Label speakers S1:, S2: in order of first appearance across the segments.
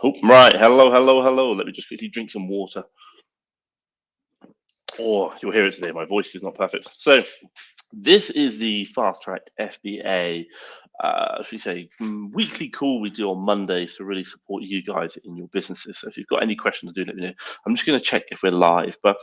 S1: Oh, right. Hello, hello, hello. Let me just quickly drink some water. Oh, you'll hear it today. My voice is not perfect. So, this is the Fast Track FBA, should we say, weekly call we do on Mondays to really support you guys in your businesses. So if you've got any questions, do let me know. I'm just going to check if we're live, but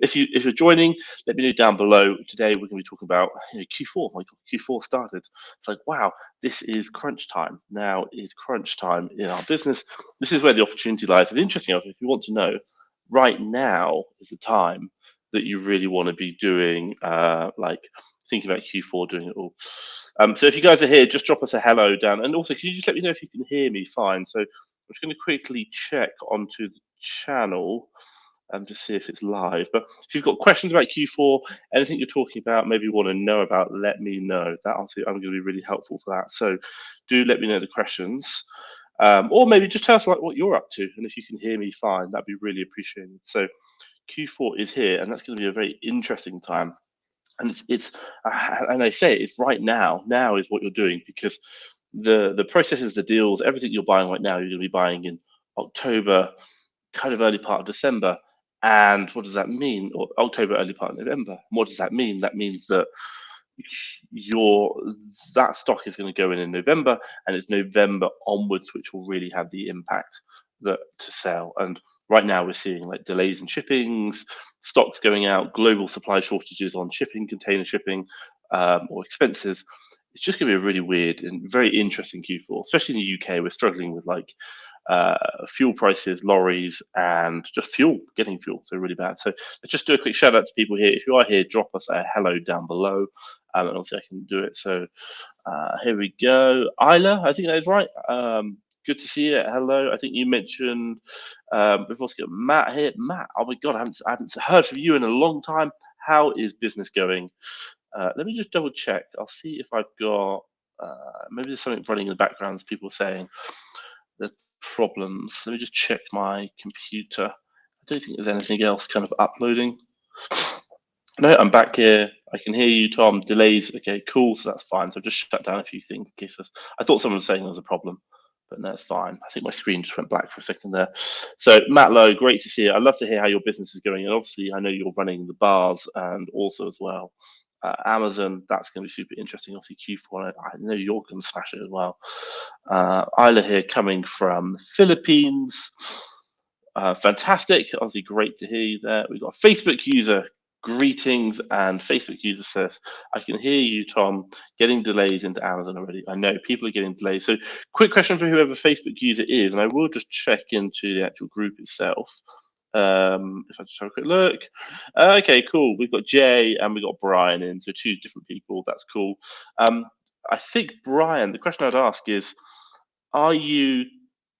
S1: if you're joining, let me know down below. Today we're going to be talking about Q4. My God, Q4 started. It's like, wow, this is crunch time. Now is crunch time in our business. This is where the opportunity lies. And interesting enough, if you want to know, right now is the time that you really want to be doing, like thinking about Q4, doing it all. So if you guys are here, just drop us a hello down. And also, can you just let me know if you can hear me fine? So I'm just going to quickly check onto the channel to see if it's live. But if you've got questions about Q4, anything you're talking about, maybe you want to know about, let me know. That I'm going to be really helpful for that. So do let me know the questions. Or maybe just tell us like what you're up to. And if you can hear me fine, that'd be really appreciated. So Q4 is here, and that's going to be a very interesting time. And and I say it's right now. Now is what you're doing, because the processes, the deals, everything you're buying right now, you're going to be buying in October, kind of early part of December. And what does that mean? Or October, early part of November. What does that mean? That means that that stock is going to go in November, and it's November onwards which will really have the impact that to sell. And right now we're seeing like delays in shippings, stocks going out, global supply shortages on shipping, container shipping, or expenses. It's just going to be a really weird and very interesting Q4, especially in the UK. We're struggling with like fuel prices, lorries, and just getting fuel. So really bad. So let's just do a quick shout out to people here. If you are here, drop us a hello down below, and obviously I can do it. So here we go. Isla, I think that is right. Good to see you. Hello. I think you mentioned we've also got Matt here. Matt, oh my God, I haven't heard from you in a long time. How is business going? Let me just double check. I'll see if I've got maybe there's something running in the background. People saying the problems. Let me just check my computer. I don't think there's anything else kind of uploading. No, I'm back here. I can hear you, Tom. Delays. Okay, cool. So that's fine. So I've just shut down a few things in case I thought someone was saying there was a problem, but no, it's fine. I think my screen just went black for a second there. So Matt Lowe, great to see you. I'd love to hear how your business is going. And obviously, I know you're running the bars and also as well Amazon. That's going to be super interesting. Obviously, Q4. I know you're going to smash it as well. Isla here coming from Philippines. Fantastic. Obviously, great to hear you there. We've got a Facebook user. Greetings, and Facebook user says, I can hear you, Tom, getting delays into Amazon already. I know people are getting delays. So quick question for whoever Facebook user is, and I will just check into the actual group itself. If I just have a quick look. Okay, cool. We've got Jay and we've got Brian in, so two different people. That's cool. I think, Brian, the question I'd ask is, are you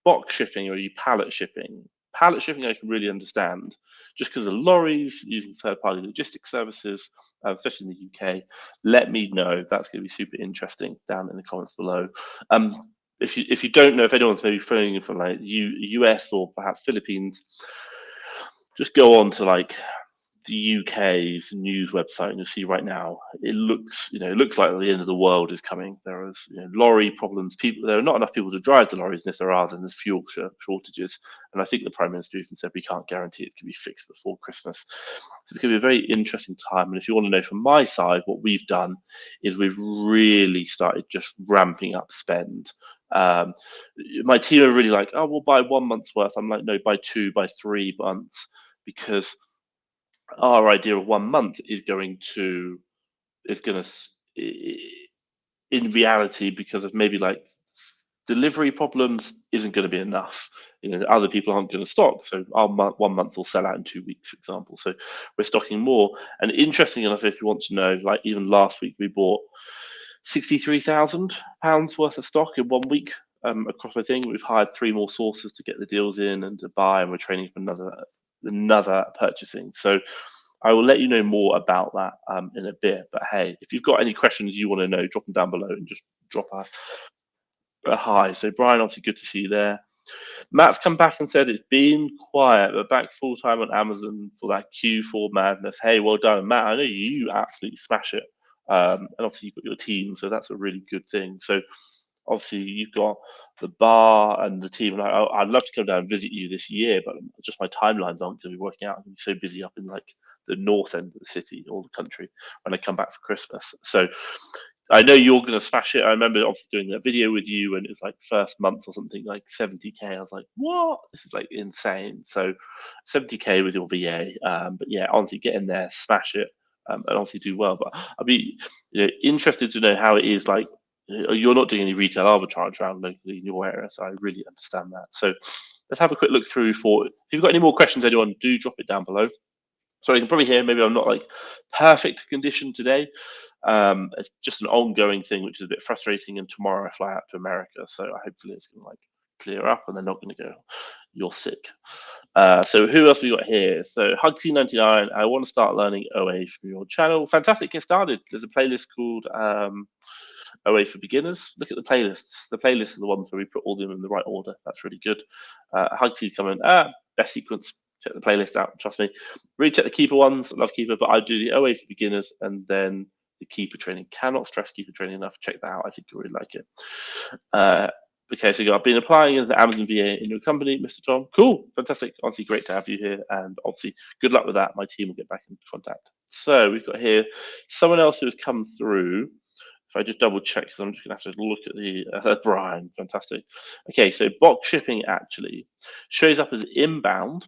S1: box shipping or are you pallet shipping? Pallet shipping I can really understand, just because of lorries using third-party logistics services, especially in the UK. Let me know. That's going to be super interesting down in the comments below. If you don't know, if anyone's maybe phoning in from like US or perhaps Philippines, just go on to like the UK's news website, and you'll see right now it looks like the end of the world is coming. There is lorry problems. There are not enough people to drive the lorries, and if there are, then there's fuel shortages. And I think the Prime Minister even said we can't guarantee it can be fixed before Christmas. So it's going to be a very interesting time. And if you want to know from my side, what we've done is we've really started just ramping up spend. My team are really like, oh, we'll buy 1 month's worth. I'm like, no, buy 2, buy 3 months, because our idea of 1 month is going to in reality, because of maybe like delivery problems, isn't going to be enough. Other people aren't going to stock, so our 1 month will sell out in 2 weeks, for example. So we're stocking more. And interesting enough, if you want to know, like even last week we bought £63,000 worth of stock in 1 week across my thing. We've hired 3 more sources to get the deals in and to buy, and we're training for another purchasing. So I will let you know more about that in a bit. But hey, if you've got any questions you want to know, drop them down below and just drop a hi. So Brian, obviously good to see you there. Matt's come back and said it's been quiet, but back full time on Amazon for that Q4 madness. Hey, well done, Matt. I know you absolutely smash it. And obviously you've got your team, so that's a really good thing. So obviously you've got the bar and the team, and I'd love to come down and visit you this year, but just my timelines aren't going to be working out. I'm going to be so busy up in like the north end of the city or the country when I come back for Christmas. So I know you're going to smash it. I remember obviously doing that video with you, and it was like first month or something like 70K. I was like, what? This is like insane. So 70K with your VA. But yeah, honestly, get in there, smash it, and obviously do well. But I'd be interested to know how it is like. You're not doing any retail arbitrage around locally in your area, so I really understand that. So let's have a quick look through for. If you've got any more questions, anyone, do drop it down below. So you can probably hear maybe I'm not like perfect condition today. It's just an ongoing thing, which is a bit frustrating. And tomorrow I fly out to America, so hopefully it's going to like clear up, and they're not going to go, "You're sick." So who else we got here? So Hugsy99, I want to start learning OA from your channel. Fantastic, get started. There's a playlist called OA for beginners. Look at the playlists. The playlists are the ones where we put all of them in the right order. That's really good. Hugsy's coming. Best sequence. Check the playlist out. Trust me. Really check the keeper ones. I love keeper, but I do the OA for beginners and then the keeper training. Cannot stress keeper training enough. Check that out. I think you'll really like it. Okay, so I've been applying as the Amazon VA in your company, Mr. Tom. Cool, fantastic. Obviously, great to have you here, and obviously, good luck with that. My team will get back in contact. So we've got here someone else who has come through. If I just double check, because I'm just going to have to look at the Brian. Fantastic. Okay, so box shipping actually shows up as inbound,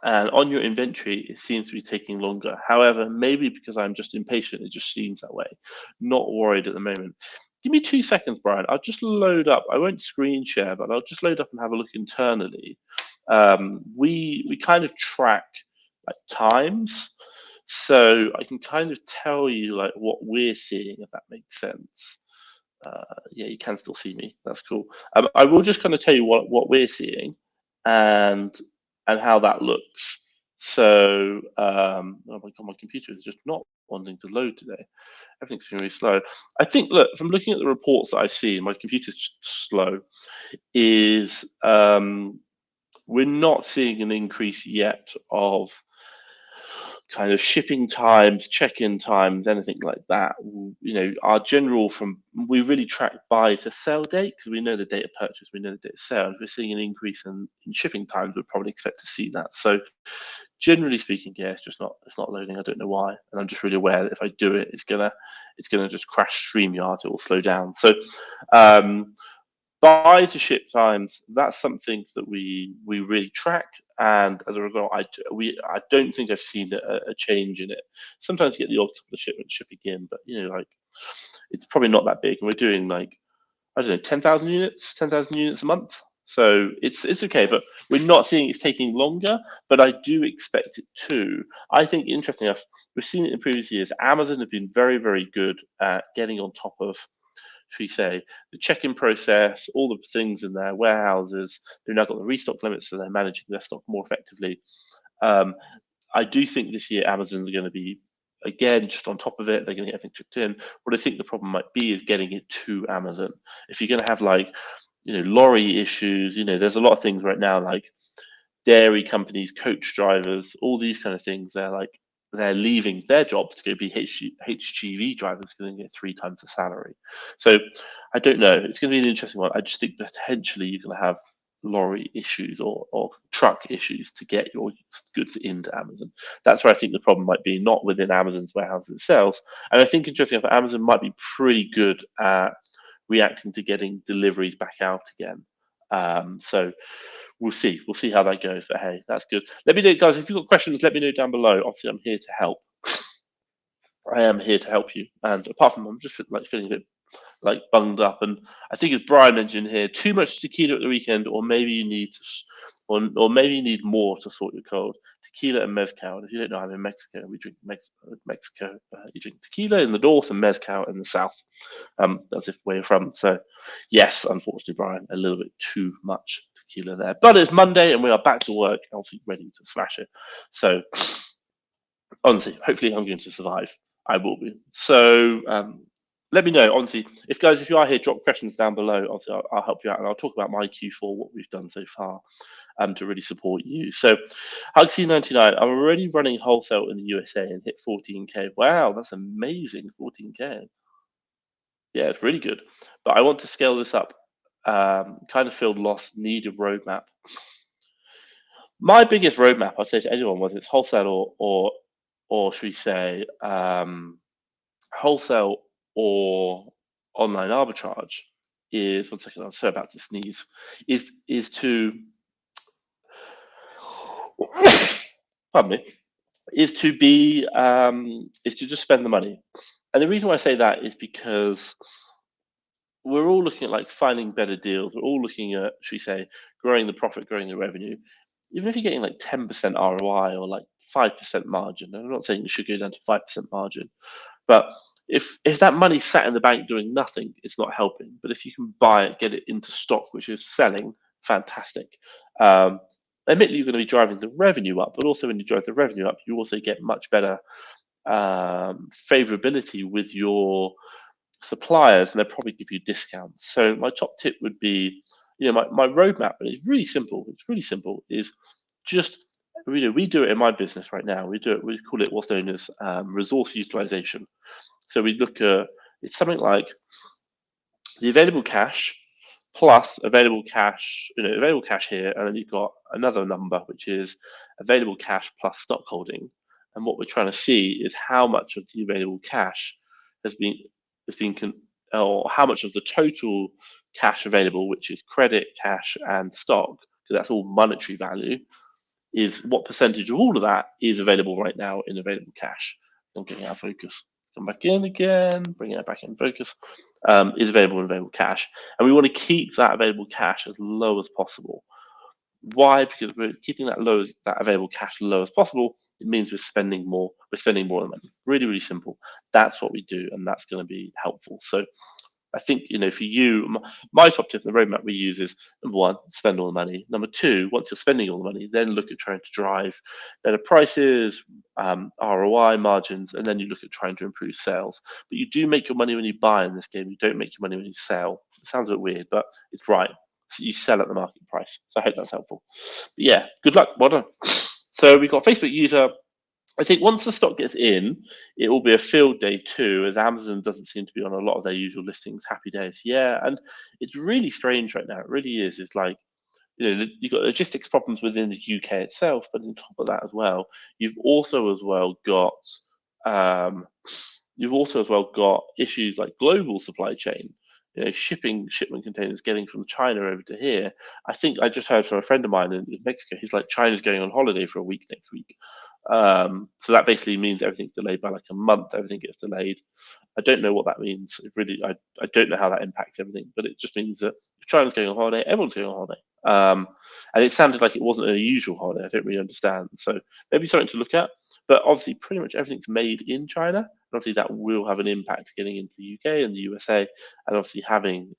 S1: and on your inventory, it seems to be taking longer. However, maybe because I'm just impatient, it just seems that way. Not worried at the moment. Give me 2 seconds, Brian. I'll just load up. I won't screen share, but I'll just load up and have a look internally. We kind of track like times, so I can kind of tell you like what we're seeing, if that makes sense. Yeah, you can still see me. That's cool. I will just kind of tell you what we're seeing, and how that looks. So, oh my god, my computer is just not wanting to load today. Everything's been really slow. I think, look, from looking at the reports that I see, my computer's just slow. Is we're not seeing an increase yet of kind of shipping times, check-in times, anything like that. Our general we really track buy to sell date because we know the date of purchase, we know the date of sale. And if we're seeing an increase in shipping times, we'd probably expect to see that. So generally speaking, yeah, it's not loading. I don't know why, and I'm just really aware that if I do it, it's gonna just crash StreamYard. It will slow down. So buy to ship times, that's something that we really track, and as a result, I don't think I've seen a change in it. Sometimes you get the odd couple of shipments shipping in, but like it's probably not that big, and we're doing like I don't know 10,000 units a month, so it's okay. But we're not seeing it's taking longer, but I do expect it to. I think interesting enough, we've seen it in previous years. Amazon have been very, very good at getting on top of, should we say, the check-in process, all the things in their warehouses. They've now got the restock limits, so they're managing their stock more effectively. I do think this year Amazon's going to be, again, just on top of it. They're going to get everything checked in. What I think the problem might be is getting it to Amazon. If you're going to have like, lorry issues, there's a lot of things right now, like dairy companies, coach drivers, all these kind of things. They're leaving their jobs to go be HGV drivers, going to get 3 times the salary. So I don't know. It's going to be an interesting one. I just think potentially you're going to have lorry issues or truck issues to get your goods into Amazon. That's where I think the problem might be, not within Amazon's warehouse itself. And I think interesting enough, Amazon might be pretty good at reacting to getting deliveries back out again. So we'll see. We'll see how that goes. But hey, that's good. Let me know, guys. If you've got questions, let me know down below. Obviously, I'm here to help. I am here to help you. And apart from, I'm just like feeling a bit like bunged up. And I think, as Brian mentioned here, too much tequila at the weekend, or maybe you need to, or maybe you need more to sort your cold. Tequila and mezcal. And if you don't know, I'm in Mexico. We drink Mexico. You drink tequila in the north and mezcal in the south. That's where you're from. So, yes, unfortunately, Brian, a little bit too much tequila there. But it's Monday and we are back to work, obviously ready to smash it. So, honestly, hopefully, I'm going to survive. I will be. So, let me know, honestly, if you are here, drop questions down below. Obviously, I'll help you out, and I'll talk about my Q4, what we've done so far, to really support you. So, Hugsy99, I'm already running wholesale in the USA and hit 14K. Wow, that's amazing, 14K. Yeah, it's really good. But I want to scale this up. Kind of feel lost, need a roadmap. My biggest roadmap, I'd say to anyone, whether it's wholesale or should we say wholesale or online arbitrage, is one second. I'm so about to sneeze. Is to pardon me. Is to just spend the money. And the reason why I say that is because we're all looking at like finding better deals. We're all looking at, should we say, growing the profit, growing the revenue. Even if you're getting like 10% ROI or like 5% margin, and I'm not saying you should go down to 5% margin, but if that money sat in the bank doing nothing, it's not helping. But if you can buy it, get it into stock, which is selling, fantastic. Um, Admittedly, you're going to be driving the revenue up, but also when you drive the revenue up, you also get much better favorability with your suppliers, and they'll probably give you discounts. So my top tip would be, my roadmap, and it's really simple. It's really simple. Is just we do it in my business right now. We do it. We call it what's known as resource utilization. So we look at it's something like the available cash plus available cash here, and then you've got another number which is available cash plus stock holding. And what we're trying to see is how much of the available cash has been or how much of the total cash available, which is credit, cash, and stock, because that's all monetary value, is what percentage of all of that is available right now in available cash. I'm getting out of focus. Come back in again, bring it back in focus. Is available in available cash, and we want to keep that available cash as low as possible. Why? Because we're keeping that available cash low as possible. It means we're spending more. We're spending more money. Really, really simple. That's what we do, and that's going to be helpful. So I think, for you, my top tip, the roadmap we use is number one, spend all the money. Number two, once you're spending all the money, then look at trying to drive better prices, ROI margins, and then you look at trying to improve sales. But you do make your money when you buy in this game. You don't make your money when you sell. It sounds a bit weird, but it's right. So you sell at the market price. So I hope that's helpful. But yeah, good luck. Well done. So we've got Facebook user. I think once the stock gets in, it will be a field day too, as Amazon doesn't seem to be on a lot of their usual listings. Happy days, yeah, and it's really strange right now. It really is. It's like you've got logistics problems within the UK itself, but on top of that as well, you've also as well got um, issues like global supply chain. Shipment containers getting from China over to here. I think I just heard from a friend of mine in Mexico. He's like, China's going on holiday for a week next week. So that basically means everything's delayed by like a month. Everything gets delayed. I don't know what that means. I don't know how that impacts everything, but it just means that if China's going on holiday, everyone's going on holiday. And it sounded like it wasn't a usual holiday. I don't really understand. So maybe something to look at. But obviously, pretty much everything's made in China. And obviously, that will have an impact getting into the UK and the USA, and obviously having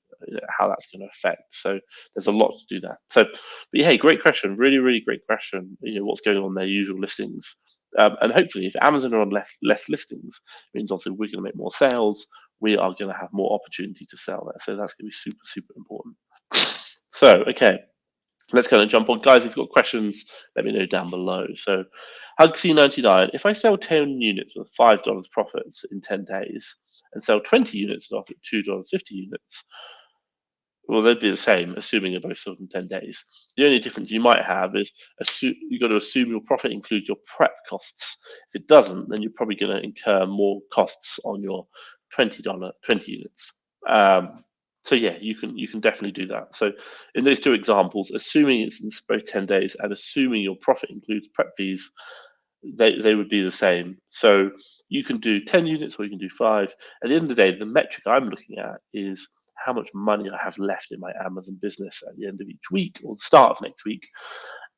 S1: how that's going to affect. So there's a lot to do there. So, but yeah, hey, great question. Really, really great question. What's going on their usual listings. And hopefully, if Amazon are on less listings, it means obviously we're going to make more sales. We are going to have more opportunity to sell there. So that's going to be super, super important. So, okay, let's kind of jump on. Guys, if you've got questions, let me know down below. So, Hugsy99, if I sell 10 units with $5 profits in 10 days and sell 20 units at $2.50 units, well, they'd be the same, assuming they're both sold in 10 days. The only difference you might have is you've got to assume your profit includes your prep costs. If it doesn't, then you're probably going to incur more costs on your $20 20 units. So yeah, you can definitely do that. So in those two examples, assuming it's in both 10 days and assuming your profit includes prep fees, they would be the same. So you can do 10 units or you can do 5. At the end of the day, the metric I'm looking at is how much money I have left in my Amazon business at the end of each week or the start of next week.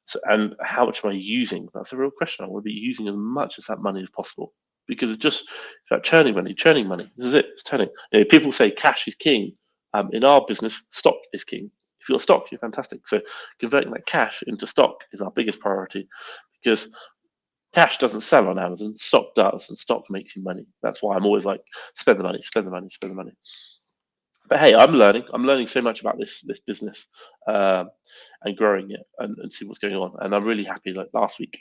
S1: So, and how much am I using? That's a real question. I want to be using as much as that money as possible, because it's about churning money. This is it. It's turning. People say cash is king. In our business, stock is king. If you've got stock, you're fantastic. So converting that cash into stock is our biggest priority, because cash doesn't sell on Amazon. Stock does, and stock makes you money. That's why I'm always like, spend the money, spend the money, spend the money. But hey, I'm learning. I'm learning so much about this business and growing it and see what's going on. And I'm really happy. Like last week,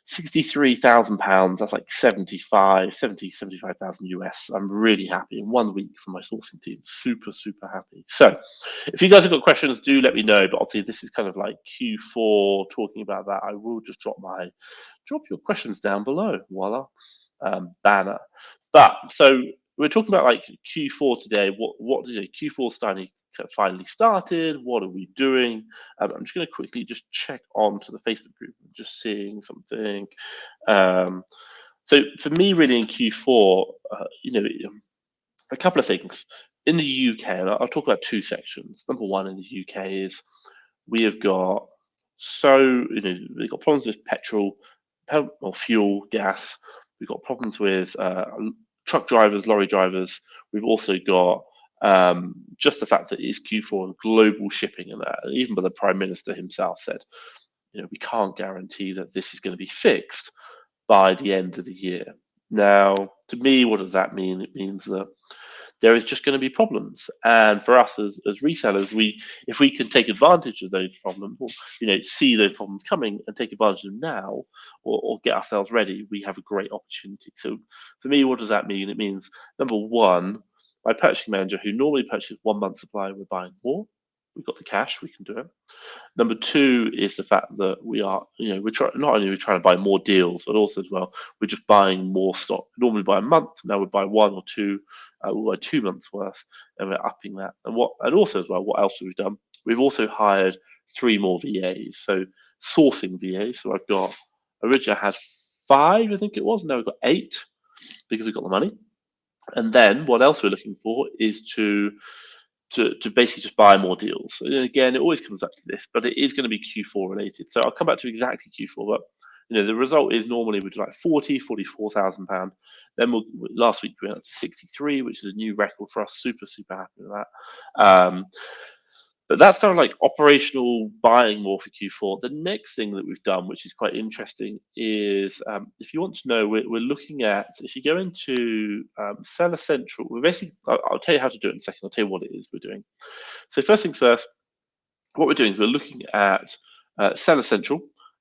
S1: £63,000. That's like 75,000 US. I'm really happy in 1 week for my sourcing team. Super, super happy. So if you guys have got questions, do let me know. But obviously, this is kind of like Q4 talking about that. I will just drop your questions down below. Voila, banner. But so we're talking about like Q4 today. What did Q4 finally started? What are we doing? I'm just going to quickly just check on to the Facebook group. I'm just seeing something. So for me, really in Q4, a couple of things. In the UK, and I'll talk about two sections. Number one in the UK is we have got we've got problems with petrol or fuel, gas. We've got problems with truck drivers, lorry drivers. We've also got just the fact that it is Q4 and global shipping, and that even by the Prime Minister himself said, we can't guarantee that this is going to be fixed by the end of the year. Now, to me, what does that mean? It means that there is just going to be problems, and for us as resellers, if we can take advantage of those problems, or see those problems coming and take advantage of them now, or get ourselves ready, we have a great opportunity. So, for me, what does that mean? It means number one, my purchasing manager, who normally purchases 1 month supply, we're buying more. We've got the cash, we can do it. Number two is the fact that we are, not only are we trying to buy more deals, but also as well, we're just buying more stock. Normally by a month, now we buy 1 or 2, we'll buy 2 months worth, and we're upping that. And also as well, what else have we done? We've also hired 3 more VAs, so sourcing VAs. So originally I had 5, I think it was. Now we've got 8 because we've got the money. And then what else we're looking for is to basically just buy more deals. And again, it always comes back to this, but it is going to be Q4 related. So I'll come back to exactly Q4, but the result is normally we do like 44,000 pound. Then last week we went up to 63, which is a new record for us. Super, super happy with that. But that's kind of like operational buying more for Q4. The next thing that we've done, which is quite interesting, is if you want to know, we're looking at, if you go into Seller Central, we're basically, I'll tell you how to do it in a second. I'll tell you what it is we're doing. So first things first, what we're doing is we're looking at Seller Central,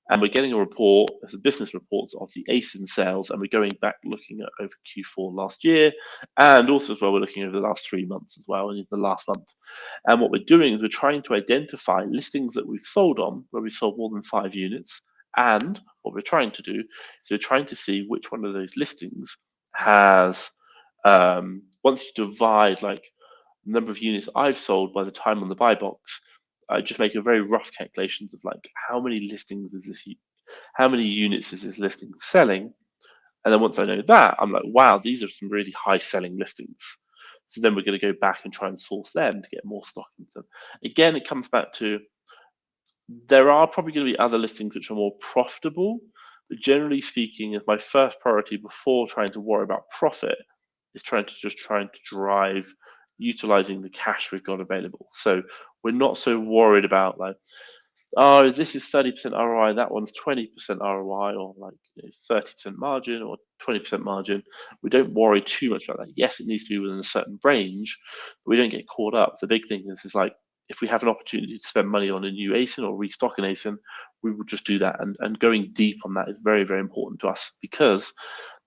S1: and we're getting a report, as a business reports of the ASIN sales, and we're going back looking at over Q4 last year, and also as well, we're looking over the last 3 months as well, and even the last month. And what we're doing is we're trying to identify listings that we've sold on, where we sold more than 5 units, and what we're trying to do is we're trying to see which one of those listings has, once you divide like the number of units I've sold by the time on the buy box, I just make a very rough calculations of like how many units is this listing selling, and then once I know that, I'm like, wow, these are some really high selling listings. So then we're going to go back and try and source them to get more stock into them. Again, it comes back to there are probably going to be other listings which are more profitable, but generally speaking, my first priority before trying to worry about profit is trying to drive utilizing the cash we've got available. So we're not so worried about like, oh, this is 30% ROI, that one's 20% ROI, or like 30% margin or 20% margin. We don't worry too much about that. Yes, it needs to be within a certain range, but we don't get caught up. The big thing is like, if we have an opportunity to spend money on a new ASIN or restock an ASIN, we will just do that. And going deep on that is very, very important to us, because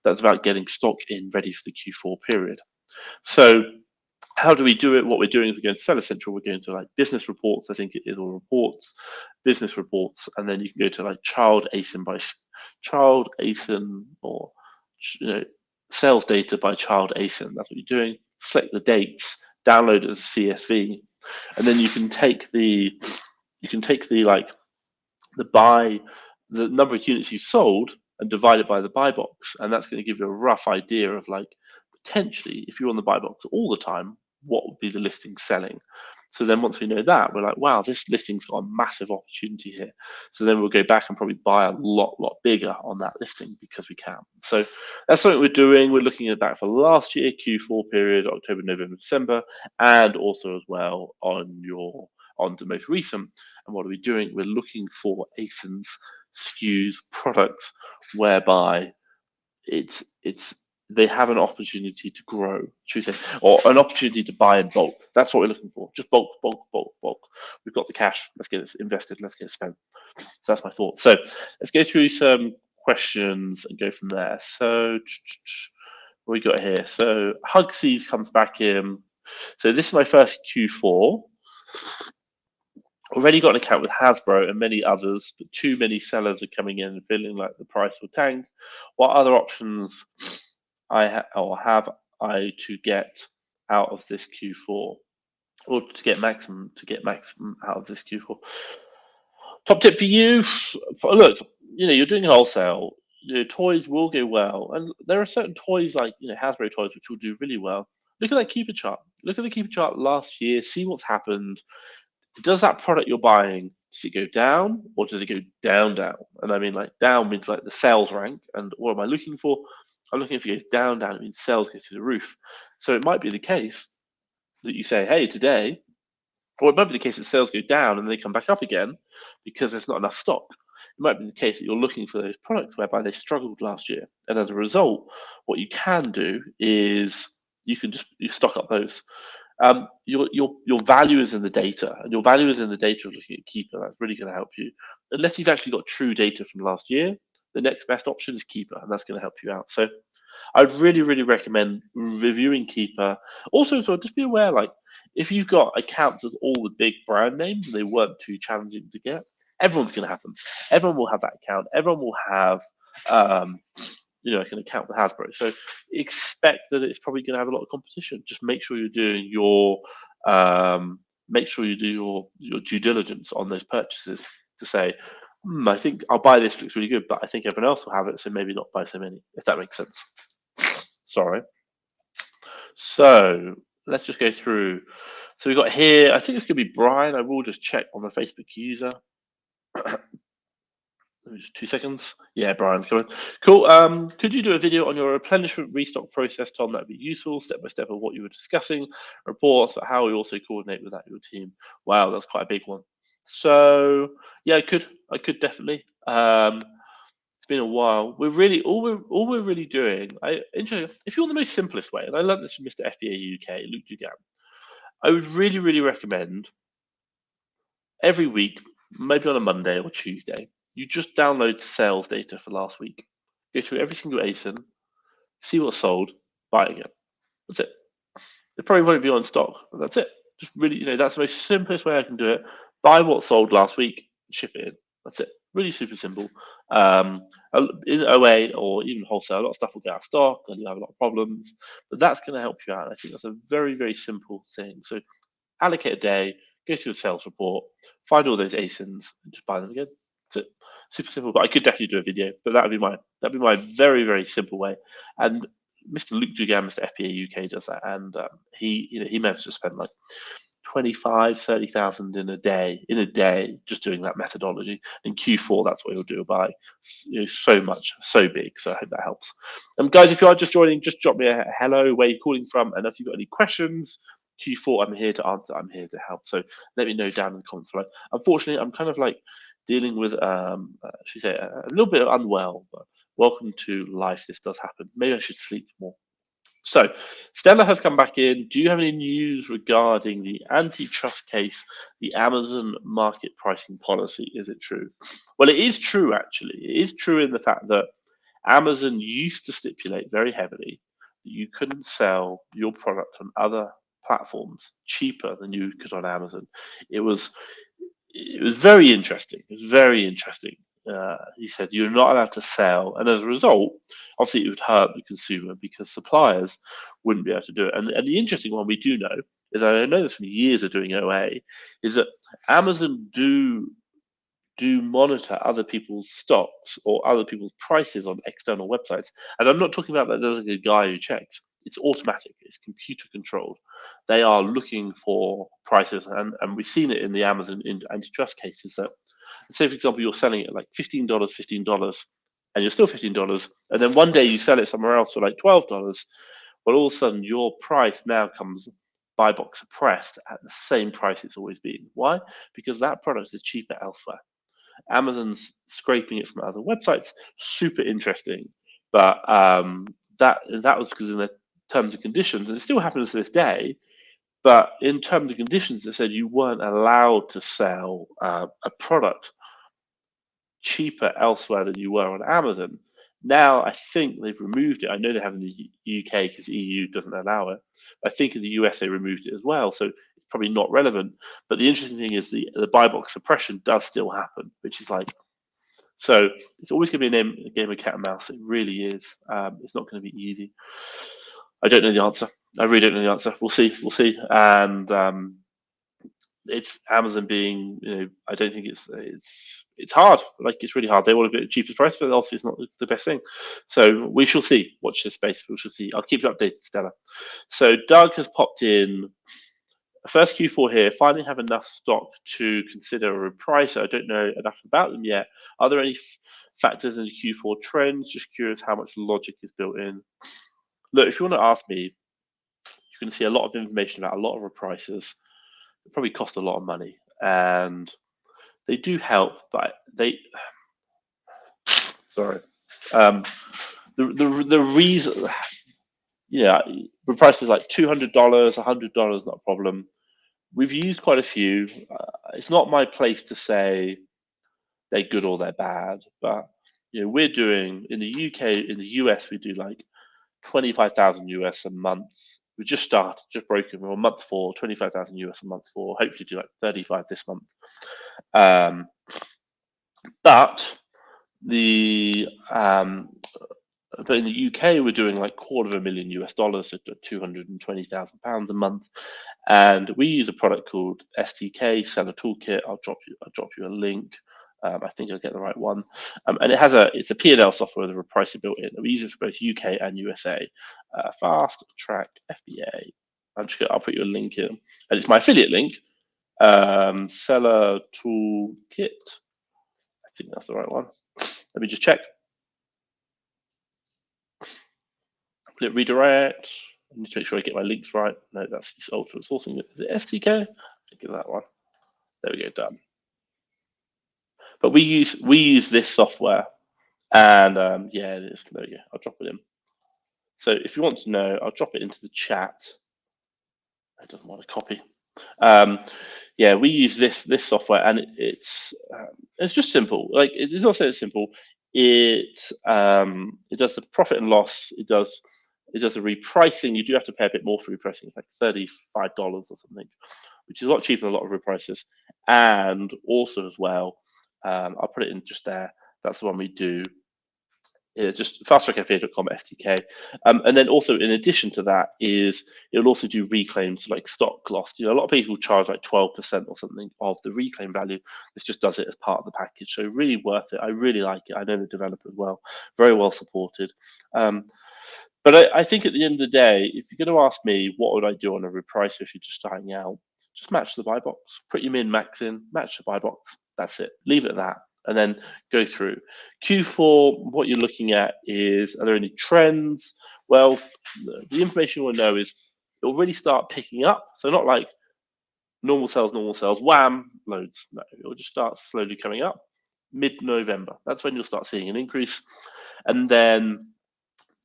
S1: that's about getting stock in ready for the Q4 period. So how do we do it? What we're doing is we're going to Seller Central, we're going to like business reports, I think it is, or reports, business reports, and then you can go to like child ASIN or sales data by child ASIN. That's what you're doing. Select the dates, download it as a CSV, and then you can take the number of units you sold and divide it by the buy box, and that's going to give you a rough idea of like potentially, if you're on the buy box all the time, what would be the listing selling. So then once we know that, we're like, wow, this listing's got a massive opportunity here. So then we'll go back and probably buy a lot bigger on that listing because we can. So that's something we're doing. We're looking at that for last year, Q4 period, October, November, December, and also as well on the most recent. And what are we doing? We're looking for ASINs, SKUs, products whereby they have an opportunity to grow, should we say, or an opportunity to buy in bulk. That's what we're looking for. Just bulk. We've got the cash. Let's get it invested. Let's get it spent. So that's my thought. So let's go through some questions and go from there. So what we got here? So Hugsies comes back in. So this is my first Q4. Already got an account with Hasbro and many others, but too many sellers are coming in and feeling like the price will tank. What other options have I to get out of this Q4, or to get maximum out of this Q4? Top tip for you: look, you're doing wholesale. Toys will go well, and there are certain toys like Hasbro toys which will do really well. Look at that keeper chart. Look at the keeper chart last year. See what's happened. Does that product you're buying, does it go down or does it go down? And I mean, like, down means like the sales rank. And what am I looking for? I'm looking if it goes down. It means sales go through the roof. So it might be the case that you say, hey, today, or it might be the case that sales go down and they come back up again because there's not enough stock. It might be the case that you're looking for those products whereby they struggled last year. And as a result, what you can do is you stock up those. Your value is in the data, and your value is in the data of looking at Keeper. That's really going to help you. Unless you've actually got true data from last year, the next best option is Keeper, and that's going to help you out. So I'd really, really recommend reviewing Keeper. Also, so just be aware, like, if you've got accounts with all the big brand names and they weren't too challenging to get, everyone's going to have them. Everyone will have that account. Everyone will have an account with Hasbro. So expect that it's probably going to have a lot of competition. Just make sure you're doing your your due diligence on those purchases to say, I think I'll buy this, looks really good, but I think everyone else will have it, so maybe not buy so many, if that makes sense. Sorry. So let's just go through. So we've got here, I think it's going to be Brian. I will just check on the Facebook user. Just 2 seconds. Yeah, Brian, come on. Cool. Could you do a video on your replenishment restock process, Tom? That'd be useful, step by step of what you were discussing, reports, but how we also coordinate with that your team. Wow, that's quite a big one. So yeah, I could definitely. It's been a while. We're really all we're really doing. If you want the most simplest way, and I learned this from Mr. FBA UK, Luke Dugan, I would really, really recommend every week, maybe on a Monday or Tuesday, you just download the sales data for last week, go through every single ASIN, see what's sold, buy it again. That's it. It probably won't be on stock, but that's it. Just really, that's the most simplest way I can do it. Buy what sold last week, ship it in. That's it. Really super simple. In OA or even wholesale, a lot of stuff will get out of stock and you have a lot of problems, but that's going to help you out. I think that's a very, very simple thing. So allocate a day, go through the sales report, find all those ASINs, and just buy them again. That's it. Super simple. But I could definitely do a video, but that'd be my very, very simple way. And Mr. Luke Dugan, Mr. FPA UK does that, and he managed to spend like 25,000-30,000 in a day just doing that methodology. In Q4, that's what he'll do by so big. So I hope that helps. Guys, if you are just joining, just drop me a hello, where you're calling from, and if you've got any questions, Q4, I'm here to answer. I'm here to help. So let me know down in the comments below. Unfortunately, I'm kind of like dealing with a little bit unwell, but welcome to life. This does happen. Maybe I should sleep more. So Stella has come back in. Do you have any news regarding the antitrust case, the Amazon market pricing policy? Is it true? Well, it is true, actually. It is true in the fact that Amazon used to stipulate very heavily that you couldn't sell your product on other platforms cheaper than you could on Amazon. It was very interesting. It was very interesting. He said you're not allowed to sell, and as a result, obviously it would hurt the consumer because suppliers wouldn't be able to do it. And the interesting one we do know is, I know this from years of doing OA, is that Amazon do monitor other people's stocks or other people's prices on external websites. And I'm not talking about that there's like a guy who checks. It's automatic. It's computer controlled. They are looking for prices, and we've seen it in the Amazon antitrust cases that, say for example, you're selling it at like $15, and you're still $15, and then one day you sell it somewhere else for like $12. Well, all of a sudden your price now comes buy box suppressed at the same price it's always been. Why? Because that product is cheaper elsewhere. Amazon's scraping it from other websites. Super interesting, but that was because in the terms and conditions, and it still happens to this day. But in terms and conditions, it said you weren't allowed to sell a product cheaper elsewhere than you were on Amazon. Now I think they've removed it. I know they have in the UK because the EU doesn't allow it. I think in the US they removed it as well, so it's probably not relevant. But the interesting thing is the buy box suppression does still happen, which is like, so it's always going to be a game of cat and mouse. It really is. It's not going to be easy. I don't know the answer. I really don't know the answer. We'll see. We'll see. And it's Amazon being, I don't think it's hard. Like, it's really hard. They want to get the cheapest price, but obviously it's not the best thing. So we shall see. Watch this space. We shall see. I'll keep you updated, Stella. So Doug has popped in. First Q4 here, finally have enough stock to consider a price. I don't know enough about them yet. Are there any factors in the Q4 trends? Just curious how much logic is built in. Look, if you want to ask me, you can see a lot of information about a lot of reprices. They probably cost a lot of money, and they do help, but they, sorry, the reason, yeah, reprices like $200, $100, not a problem. We've used quite a few. It's not my place to say they're good or they're bad, but we're doing in the UK, in the US, we do like 25,000 US a month. We just started, just broken. We're on month 4, 25,000 US a month 4. Hopefully, do like 35 this month. But the but in the UK, we're doing like $250,000 US, so £220,000 a month. And we use a product called STK Seller Toolkit. I'll drop you a link. I think I'll get the right one. And it's a P&L software with a repricer built in. We use it for both UK and USA. Fast Track FBA. I'll put you a link in, and it's my affiliate link. Seller Toolkit. I think that's the right one. Let me just check. Click redirect. I need to make sure I get my links right. No, that's this ultra sourcing. Is it STK? Give that one. There we go, done. But we use this software, and yeah, it is. There we go. I'll drop it in. So if you want to know, I'll drop it into the chat. I don't want to copy. Yeah, we use this software, and it's just simple. Like, it's not so simple. It does the profit and loss. It does the repricing. You do have to pay a bit more for repricing. It's like $35 or something, which is a lot cheaper than a lot of reprices. And also as well, I'll put it in just there. That's the one we do. Just fasttrackfba.com STK. And then also, in addition to that, it'll also do reclaims like stock lost. A lot of people charge like 12% or something of the reclaim value. This just does it as part of the package. So really worth it. I really like it. I know the developer as well. Very well supported. But I think at the end of the day, if you're going to ask me what would I do on a repricer if you're just starting out, just match the buy box. Put your min, max in, match the buy box. That's it. Leave it at that. And then go through. Q4, what you're looking at is, are there any trends? Well, the information you want to know is it'll really start picking up. So not like normal sales, wham, loads. No, it'll just start slowly coming up. Mid-November, that's when you'll start seeing an increase. And then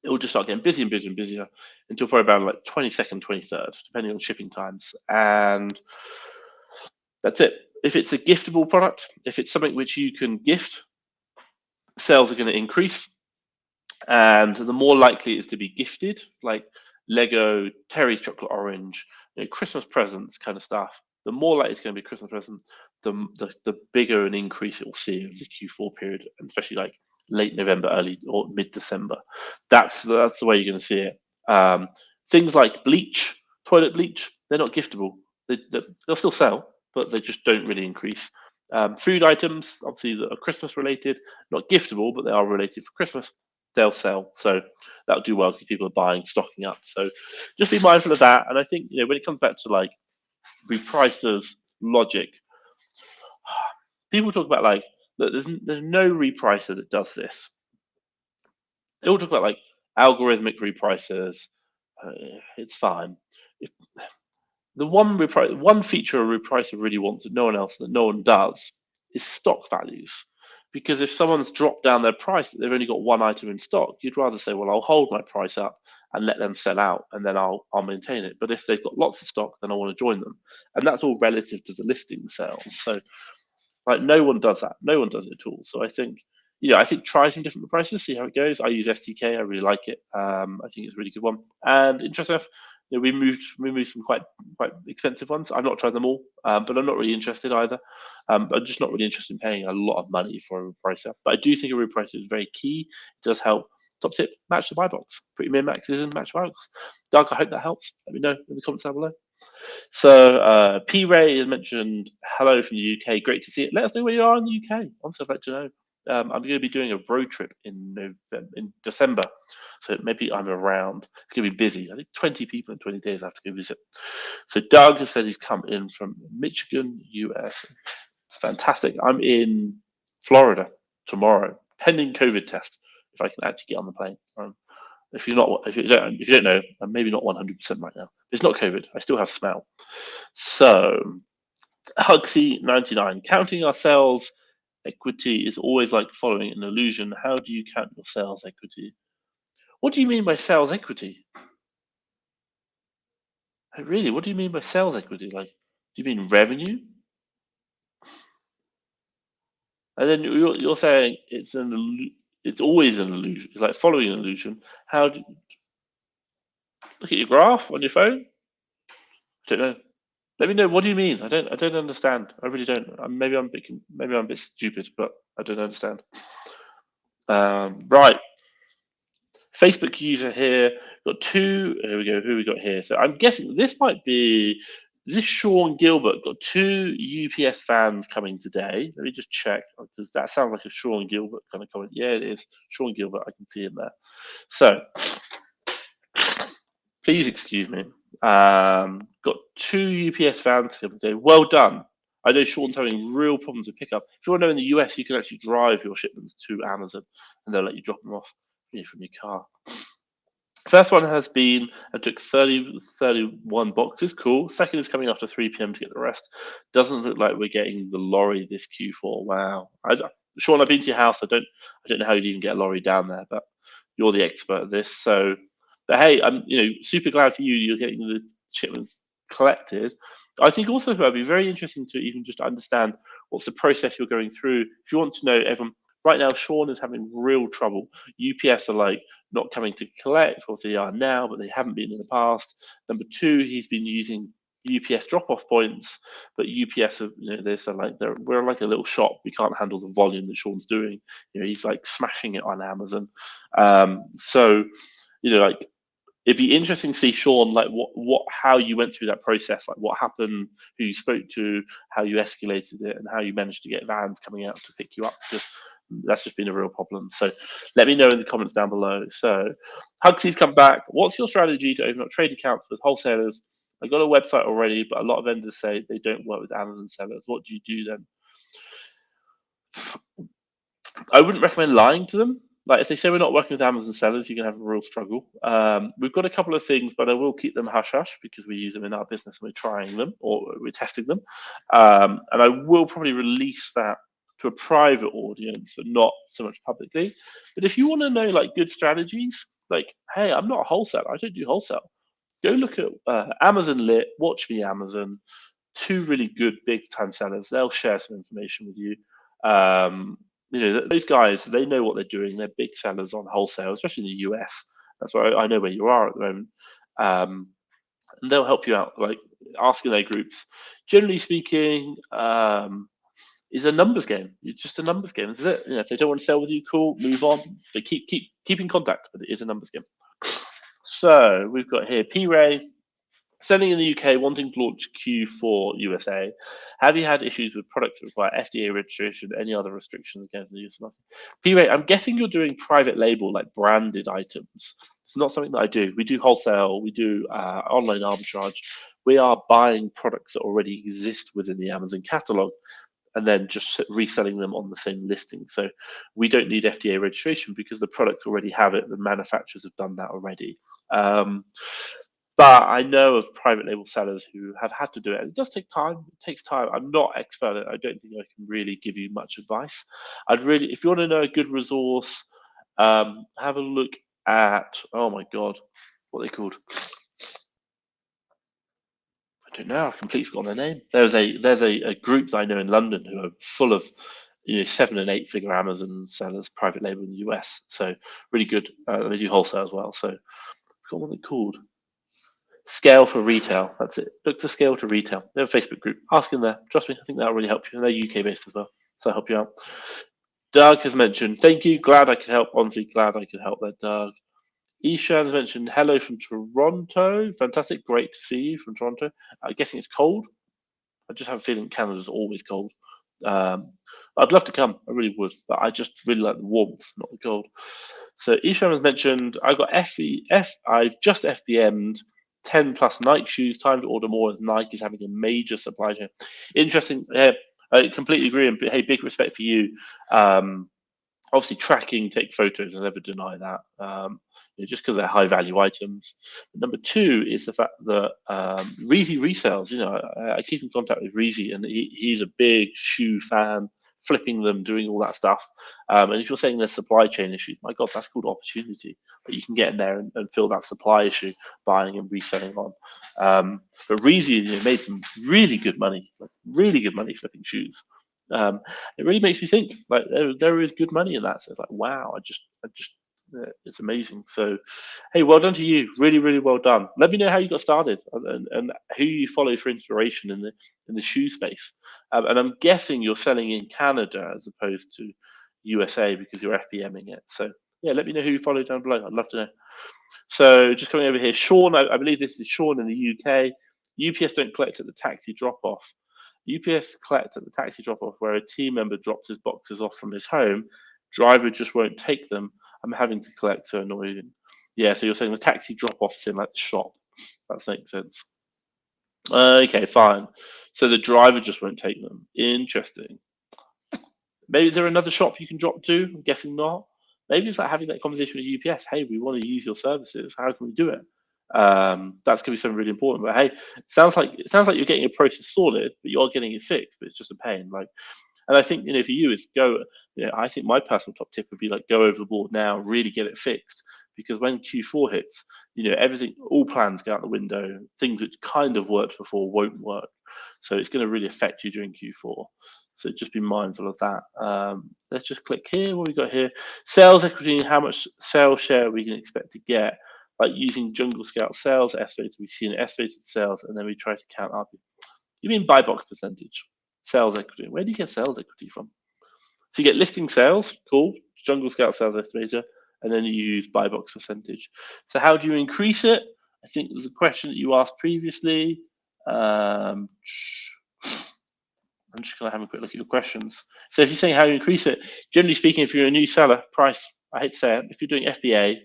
S1: it will just start getting busier and busier and busier until probably about like 22nd, 23rd, depending on shipping times. And that's it. If it's a giftable product, if it's something which you can gift, sales are going to increase. And the more likely it is to be gifted, like Lego, Terry's chocolate orange, Christmas presents kind of stuff, the more likely it's going to be a Christmas present, the bigger an increase it will see over the Q4 period, and especially like late November, early or mid-December. That's the way you're going to see it. Things like bleach, toilet bleach, they're not giftable. They'll still sell, but they just don't really increase. Food items, obviously, that are Christmas related, not giftable, but they are related for Christmas, they'll sell. So that'll do well because people are buying, stocking up. So just be mindful of that. And I think, when it comes back to like repricers logic, people talk about like, there's no repricer that does this. They all talk about like algorithmic repricers. It's fine. The one feature a repricer really wants that no one does is stock values. Because if someone's dropped down their price, but they've only got one item in stock, you'd rather say, well, I'll hold my price up and let them sell out, and then I'll maintain it. But if they've got lots of stock, then I want to join them, and that's all relative to the listing sales. So Like no one does that. No one does it at all. So I think, I think try some different prices, see how it goes. I use STK. I really like it. I think it's a really good one. And interesting enough, we moved some quite expensive ones. I've not tried them all, but I'm not really interested either. I'm just not really interested in paying a lot of money for a repricer. But I do think a repricer is very key. It does help. Top tip: match the buy box. Pretty min max isn't match the buy box. Doug, I hope that helps. Let me know in the comments down below. So P Ray has mentioned hello from the UK. Great to see it. Let us know where you are in the UK. Honestly, I'd like to know. I'm going to be doing a road trip in December, so maybe I'm around. It's going to be busy. I think 20 people in 20 days I have to go visit. So Doug has said he's come in from Michigan, US. It's fantastic. I'm in Florida tomorrow, pending COVID test. If I can actually get on the plane. If you don't know, I'm maybe not 100% right now. It's not COVID. I still have smell. So Hugsy99, counting our sales equity is always like following an illusion. How do you count your sales equity? What do you mean by sales equity? Really, what do you mean by sales equity? Like, do you mean revenue? And then you're saying it's always an illusion. It's like following an illusion. How do you look at your graph on your phone? I don't know. Let me know. What do you mean? I don't understand. I really don't. Maybe I'm a bit stupid, but I don't understand. Right. Facebook user here. Got two. Here we go. Who we got here? So I'm guessing this might be this Sean Gilbert. Got two UPS fans coming today. Let me just check because that sounds like a Sean Gilbert kind of comment. Yeah, it is Sean Gilbert. I can see him there. So please excuse me. Got two UPS vans coming today. Well done. I know Sean's having real problems with pickup. If you want to know, in the US, you can actually drive your shipments to Amazon and they'll let you drop them off from your car. First one has been, I took 31 boxes. Cool. Second is coming after 3 p.m. to get the rest. Doesn't look like we're getting the lorry this Q4. Wow. Sean, I've been to your house. I don't know how you'd even get a lorry down there, but you're the expert at this. So, but hey, I'm super glad for you. You're getting the shipments collected. I think also it would be very interesting to even just understand what's the process you're going through. If you want to know, everyone, right now Sean is having real trouble. UPS are like not coming to collect, or they are now, but they haven't been in the past. Number two, he's been using UPS drop-off points, but UPS are, we're like a little shop. We can't handle the volume that Sean's doing. He's like smashing it on Amazon. So, like it'd be interesting to see, Sean, like how you went through that process, like what happened, who you spoke to, how you escalated it, and how you managed to get vans coming out to pick you up. Because that's just been a real problem. So let me know in the comments down below. So Hugsy's come back. What's your strategy to open up trade accounts with wholesalers? I got a website already, but a lot of vendors say they don't work with Amazon sellers. What do you do then? I wouldn't recommend lying to them. Like if they say we're not working with Amazon sellers, you're gonna have a real struggle. We've got a couple of things, but I will keep them hush hush because we use them in our business and we're trying them or we're testing them. And I will probably release that to a private audience, but not so much publicly. But if you want to know like good strategies, like hey, I'm not a wholesaler. I don't do wholesale. Go look at Amazon Lit. Watch me Amazon. Two really good big time sellers. They'll share some information with you. Those guys, they know what they're doing. They're big sellers on wholesale, especially in the US. That's why I know where you are at the moment. And they'll help you out, like asking their groups. Generally speaking, is a numbers game. It's just a numbers game. This is it. If they don't want to sell with you, cool, move on. But keep in contact. But it is a numbers game. So we've got here P Ray. Selling in the UK, wanting to launch Q4 USA. Have you had issues with products that require FDA registration, any other restrictions against the US market? P-Ray, I'm guessing you're doing private label, like branded items. It's not something that I do. We do wholesale, we do online arbitrage. We are buying products that already exist within the Amazon catalog and then just reselling them on the same listing. So we don't need FDA registration because the products already have it. The manufacturers have done that already. But I know of private label sellers who have had to do it. It does take time. It takes time. I'm not expert at it. I don't think I can really give you much advice. If you want to know a good resource, have a look at, oh my God, what are they called? I I don't know. I completely forgot their name. There's a group that I know in London who are full of 7 and 8 figure Amazon sellers, private label in the US. So really good. They do wholesale as well. So I forgot what they're called. Scale for Retail. That's it. Look for Scale to Retail. They have a Facebook group. Ask in there. Trust me, I think that'll really help you. And they're UK based as well. So I'll help you out. Doug has mentioned, thank you. Glad I could help. Honestly, glad I could help there, Doug. Ishan has mentioned, hello from Toronto. Fantastic. Great to see you from Toronto. I'm guessing it's cold. I just have a feeling Canada's always cold. I'd love to come, I really would, but I just really like the warmth, not the cold. So Isham has mentioned, I got I've just FBM'd 10 plus Nike shoes, time to order more as Nike is having a major supply chain. Interesting, I completely agree, and hey, big respect for you. Obviously tracking, take photos, I never deny that. Just because they're high value items. But number two is the fact that Reezy resells. I keep in contact with Reezy, and he's a big shoe fan, flipping them, doing all that stuff. And if you're saying there's supply chain issues, my God, that's called opportunity. But you can get in there and fill that supply issue, buying and reselling on. But Reezy made some really good money, flipping shoes. It really makes me think like there is good money in that. So it's like, wow, I just it's amazing. So, hey, well done to you. Really, really well done. Let me know how you got started and who you follow for inspiration in the shoe space. And I'm guessing you're selling in Canada as opposed to USA because you're FBMing it. So yeah, let me know who you follow down below. I'd love to know. So just coming over here, Sean. I believe this is Sean in the UK. UPS don't collect at the taxi drop off. UPS collect at the taxi drop off where a team member drops his boxes off from his home. Driver just won't take them. I'm having to collect, so annoying. Yeah, so you're saying the taxi drop off is in like the shop. That makes sense. Okay, fine. So the driver just won't take them. Interesting. Maybe is there another shop you can drop to? I'm guessing not. Maybe it's like having that conversation with UPS. Hey, we want to use your services. How can we do it? That's gonna be something really important. But hey, it sounds like you're getting a process sorted, but you're getting it fixed. But it's just a pain. And I think for you is go. I think my personal top tip would be like go overboard now, really get it fixed. Because when Q4 hits, everything, all plans go out the window. Things which kind of worked before won't work. So it's going to really affect you during Q4. So just be mindful of that. Let's just click here. What we got here? Sales equity. How much sales share we can expect to get? Like using Jungle Scout sales estimates, we see an estimated sales, and then we try to count up. You mean buy box percentage? Sales equity. Where do you get sales equity from? So you get listing sales, cool, Jungle Scout sales estimator, and then you use buy box percentage. So how do you increase it? I think there's a question that you asked previously. I'm just going to have a quick look at your questions. So if you're saying how you increase it, generally speaking, if you're a new seller, price, I hate to say it, if you're doing FBA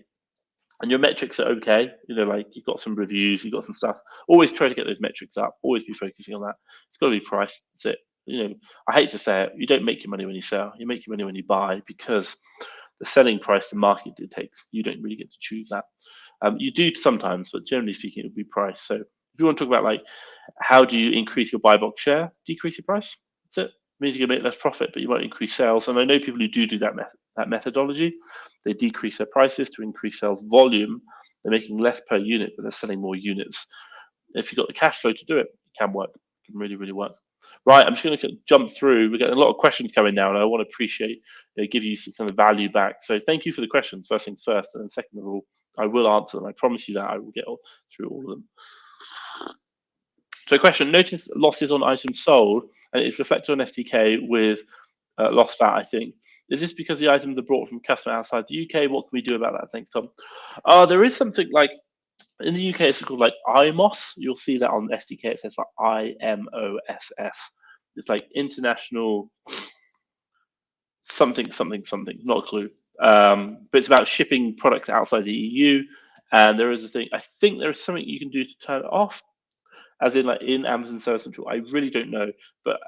S1: and your metrics are okay, like you've got some reviews, you've got some stuff, always try to get those metrics up, always be focusing on that. It's got to be price, that's it. I hate to say it, you don't make your money when you sell, you make your money when you buy, because the selling price the market dictates. You don't really get to choose that. You do sometimes, but generally speaking, it would be price. So if you want to talk about like how do you increase your buy box share, decrease your price. That's it. It means you're gonna make less profit, but you won't increase sales. And I know people who do that methodology. They decrease their prices to increase sales volume. They're making less per unit, but they're selling more units. If you've got the cash flow to do it, it can work. It can really, really work. Right, I'm just going to jump through. We're getting a lot of questions coming now, and I want to appreciate, give you some kind of value back. So thank you for the questions, first things first, and then second of all, I will answer them. I promise you that I will get through all of them. So question, notice losses on items sold, and it's reflected on SDK with lost VAT, I think. Is this because the items are brought from customer outside the UK? What can we do about that? Thanks, Tom. There is something like, in the UK, it's called like IMOS. You'll see that on SDK. It says like IMOSS. It's like international something, not a clue. But it's about shipping products outside the EU. And there is a thing, I think there is something you can do to turn it off, as in like in Amazon Seller Central. I really don't know. But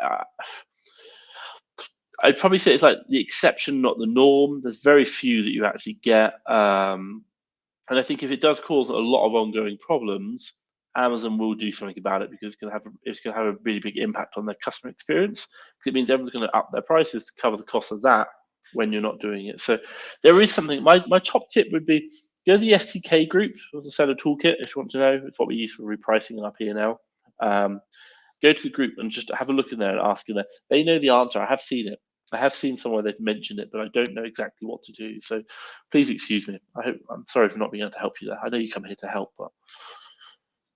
S1: I'd probably say it's like the exception, not the norm. There's very few that you actually get. And I think if it does cause a lot of ongoing problems, Amazon will do something about it, because it's going to have a really big impact on their customer experience, because it means everyone's going to up their prices to cover the cost of that when you're not doing it. So there is something. My top tip would be go to the STK group of the Seller Toolkit if you want to know. It's what we use for repricing in our P&L. Go to the group and just have a look in there and ask in there. They know the answer. I have seen it. I have seen somewhere they've mentioned it, but I don't know exactly what to do. So please excuse me. I'm sorry for not being able to help you there. I know you come here to help, but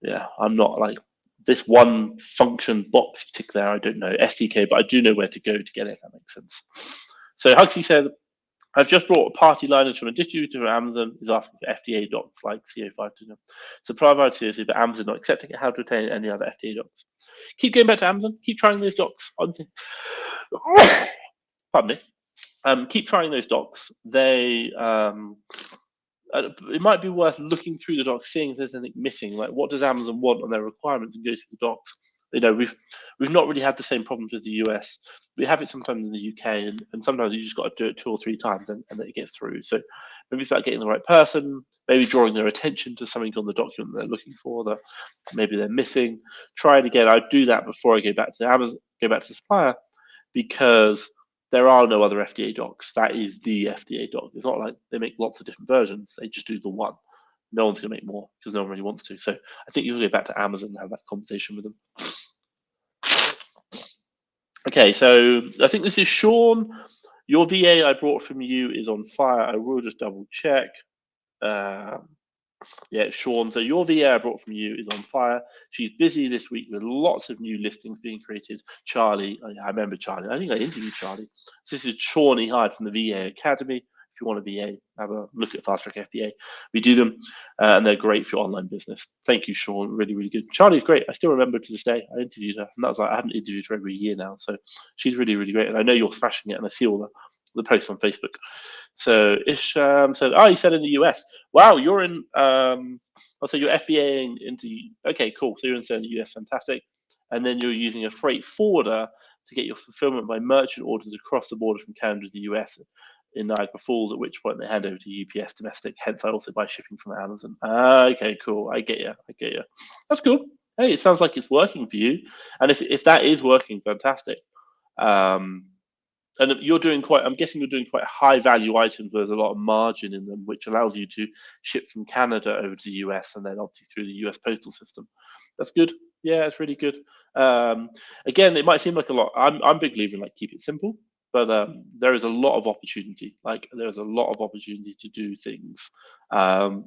S1: yeah, I'm not like this one function box tick there. I don't know SDK, but I do know where to go to get it. That makes sense. So Huxley said, I've just brought party liners from a distributor to Amazon is asking for FDA docs like CO5 to them. So provide seriously, but Amazon not accepting it. How to obtain any other FDA docs? Keep going back to Amazon. Keep trying those docs. Honestly, pardon me. Keep trying those docs. It might be worth looking through the docs, seeing if there's anything missing. Like, what does Amazon want on their requirements, and go through the docs. We've not really had the same problems with the US. We have it sometimes in the UK, and sometimes you just got to do it 2 or 3 times, and then it gets through. So maybe start getting the right person, maybe drawing their attention to something on the document they're looking for that maybe they're missing. Try it again. I'd do that before I go back to Amazon, go back to the supplier, because there are no other FDA docs. That is the FDA doc. It's not like they make lots of different versions. They just do the one. No one's going to make more because no one really wants to. So I think you'll go back to Amazon and have that conversation with them. Okay, so I think this is Sean. Your VA I brought from you is on fire. I will just double check. Yeah, Sean. So your VA I brought from you is on fire. She's busy this week with lots of new listings being created. Charlie, I remember Charlie. I think I interviewed Charlie. So this is Sean he hired from the VA Academy. If you want a VA, have a look at Fast Track FBA. We do them, and they're great for your online business. Thank you, Sean. Really, really good. Charlie's great. I still remember to this day. I interviewed her, and that was like I haven't interviewed her every year now. So she's really, really great. And I know you're smashing it, and I see all the posts on Facebook. So Isham said, "Oh, you said in the US. Wow, you're in. So you're FBAing into. Okay, cool. So you're in the US. Fantastic. And then you're using a freight forwarder to get your fulfillment by merchant orders across the border from Canada to the US in Niagara Falls. At which point they hand over to UPS domestic. Hence, I also buy shipping from Amazon. Okay, cool. I get you. That's cool. Hey, it sounds like it's working for you. And if that is working, fantastic. And you're doing I'm guessing you're doing quite high value items where there's a lot of margin in them, which allows you to ship from Canada over to the US and then obviously through the US postal system. That's good. Yeah, it's really good. Again, it might seem like a lot. I'm a big believer in like keep it simple, but there is a lot of opportunity. Like there's a lot of opportunity to do things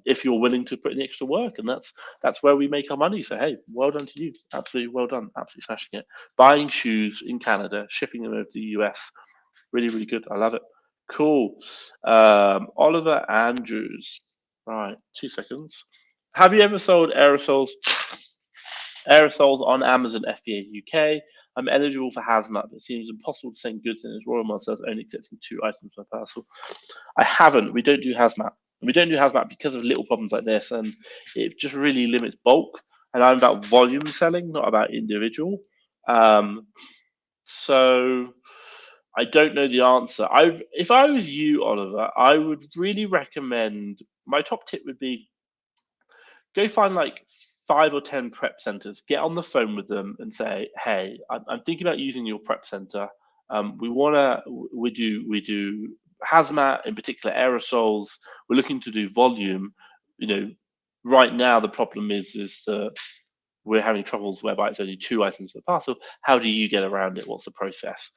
S1: if you're willing to put in the extra work, and that's where we make our money. So hey, well done to you. Absolutely well done. Absolutely smashing it. Buying shoes in Canada, shipping them over to the US. Really, really good. I love it. Cool. Oliver Andrews. Right, 2 seconds. Have you ever sold aerosols on Amazon FBA UK? I'm eligible for hazmat, but it seems impossible to send goods in as Royal Mail says only accepting 2 items per parcel. I haven't. We don't do hazmat. We don't do hazmat because of little problems like this, and it just really limits bulk. And I'm about volume selling, not about individual. So I don't know the answer. If I was you, Oliver, I would really recommend. My top tip would be go find like 5 or 10 prep centers. Get on the phone with them and say, "Hey, I'm thinking about using your prep center. We do hazmat, in particular aerosols. We're looking to do volume. Right now the problem is we're having troubles whereby it's only 2 items per parcel. How do you get around it? What's the process?"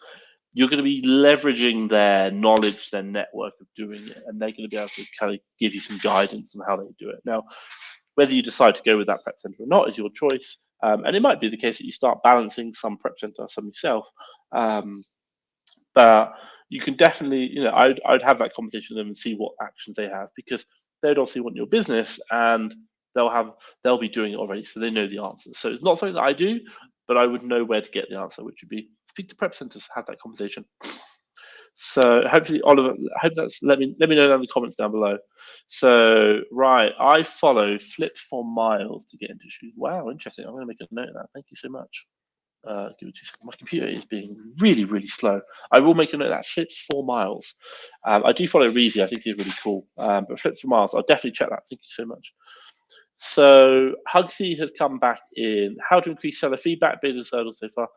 S1: You're going to be leveraging their knowledge, their network of doing it, and they're going to be able to kind of give you some guidance on how they do it. Now, whether you decide to go with that prep center or not is your choice. And it might be the case that you start balancing some prep center, some yourself. But you can definitely, I'd have that conversation with them and see what actions they have, because they'd obviously want your business and they'll be doing it already, so they know the answer. So it's not something that I do, but I would know where to get the answer, which would be speak to prep centers, have that conversation. So hopefully, Oliver, I hope that's let me know in the comments down below. So right, I follow Flips for Miles to get into shoes. Wow, interesting. I'm going to make a note of that. Thank you so much. Give me 2 seconds. My computer is being really, really slow. I will make a note of that. Flips for Miles. I do follow Reezy. I think he's really cool. But Flips for Miles, I'll definitely check that. Thank you so much. So Hugsy has come back in how to increase seller feedback, biggest hurdle so far.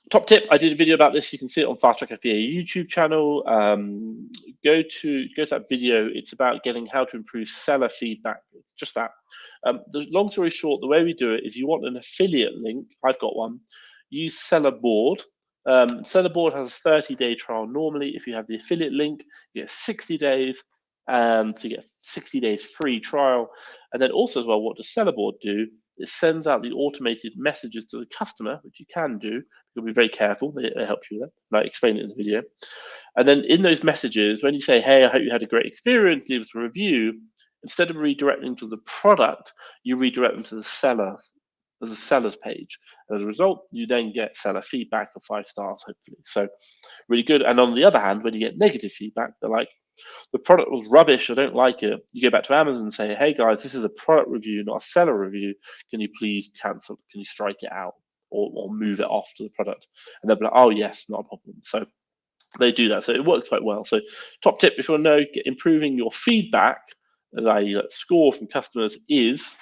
S1: Top tip, I did a video about this. You can see it on Fast Track FBA YouTube channel. Go to that video. It's about getting how to improve seller feedback. It's just that. The long story short, the way we do it is you want an affiliate link. I've got one. Use Seller Board. Seller Board has a 30-day trial normally. If you have the affiliate link, you get 60 days, and to get 60 days free trial. And then also as well, what does Seller Board do? It sends out the automated messages to the customer, which you can do. You'll be very careful. They help you with that. I explain it in the video. And then in those messages, when you say, hey, I hope you had a great experience, leave us a review, instead of redirecting to the product, you redirect them to the seller, as a seller's page. As a result, you then get seller feedback of 5 stars, hopefully. So really good. And on the other hand, when you get negative feedback, they're like, the product was rubbish, I don't like it. You go back to Amazon and say, hey guys, this is a product review, not a seller review. Can you please cancel? Can you strike it out or move it off to the product? And they'll be like, oh yes, not a problem. So they do that. So it works quite well. So top tip, if you want to know, improving your feedback, as I score from customers is,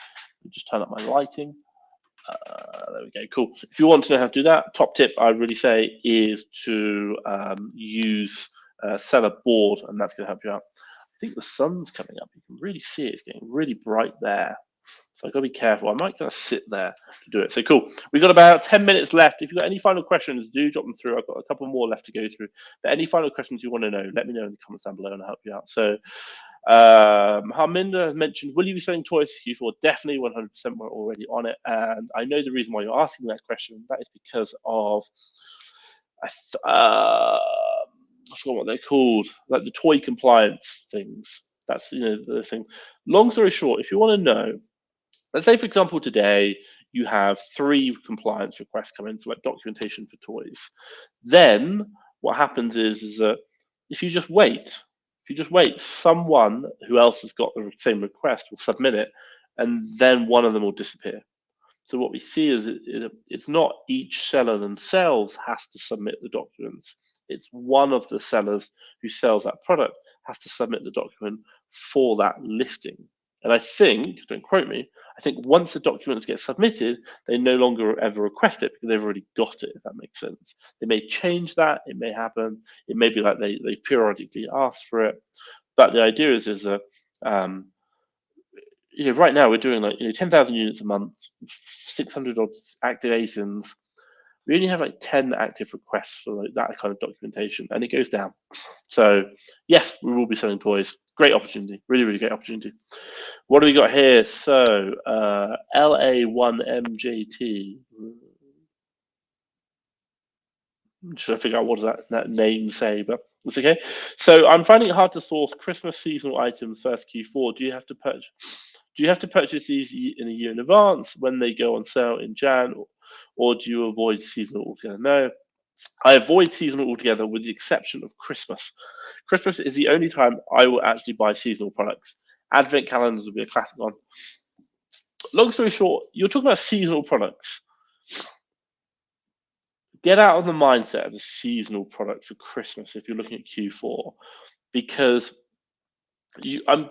S1: just turn up my lighting. There we go, cool. If you want to know how to do that, top tip I really say is to use Seller Board, and that's going to help you out. I think the sun's coming up. You can really see it. It's getting really bright there. So I've got to be careful. I might kind of sit there to do it. So cool. We've got about 10 minutes left. If you've got any final questions, do drop them through. I've got a couple more left to go through. But any final questions you want to know, let me know in the comments down below and I'll help you out. So Harminder mentioned, will you be selling toys for Q4? Definitely, 100%. We're already on it. And I know the reason why you're asking that question. That is because of, I forgot what they're called, like the toy compliance things. That's, the thing. Long story short, if you want to know, let's say, for example, today you have 3 compliance requests come in for like documentation for toys. Then what happens is that if you just wait, someone who else has got the same request will submit it, and then one of them will disappear. So what we see is it's not each seller themselves has to submit the documents. It's one of the sellers who sells that product has to submit the document for that listing. And I think, don't quote me, I think once the documents get submitted, they no longer ever request it because they've already got it, if that makes sense. They may change that, it may happen. It may be like they periodically ask for it. But the idea is that right now we're doing like 10,000 units a month, 600 odd activations. We only have like 10 active requests for like that kind of documentation, and it goes down. So yes, we will be selling toys. Great opportunity, really, really great opportunity. What do we got here? So LA1MJT. Should I figure out what does that name say? But it's okay. So I'm finding it hard to source Christmas seasonal items first Q4. Do you have to purchase these in a year in advance when they go on sale in Jan, or do you avoid seasonal altogether? No, I avoid seasonal altogether with the exception of Christmas. Christmas is the only time I will actually buy seasonal products. Advent calendars will be a classic one. Long story short, you're talking about seasonal products. Get out of the mindset of a seasonal product for Christmas if you're looking at Q4, because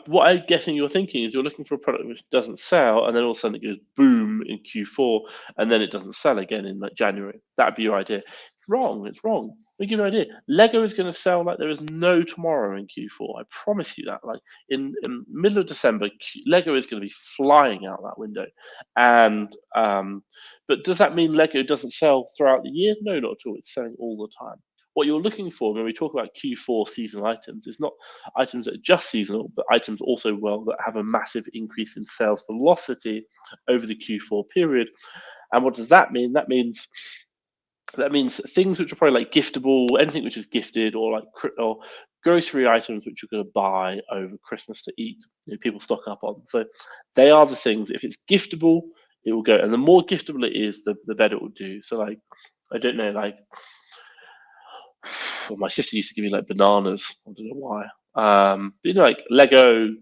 S1: what I'm guessing you're thinking is you're looking for a product which doesn't sell, and then all of a sudden it goes boom in Q4, and then it doesn't sell again in like January. That'd be your idea. It's wrong. It's wrong. Let me give you an idea. Lego is going to sell like there is no tomorrow in Q4. I promise you that. Like in middle of December, Lego is going to be flying out that window. And but does that mean Lego doesn't sell throughout the year? No, not at all. It's selling all the time. What you're looking for when we talk about Q4 seasonal items is not items that are just seasonal, but items also that have a massive increase in sales velocity over the Q4 period. And what does that mean? That means things which are probably like giftable, anything which is gifted, or grocery items which you're going to buy over Christmas to eat. People stock up on. So they are the things. If it's giftable, it will go, and the more giftable it is, the better it will do. So like, I don't know, like. Well, my sister used to give me like bananas. I don't know why. But, like Lego,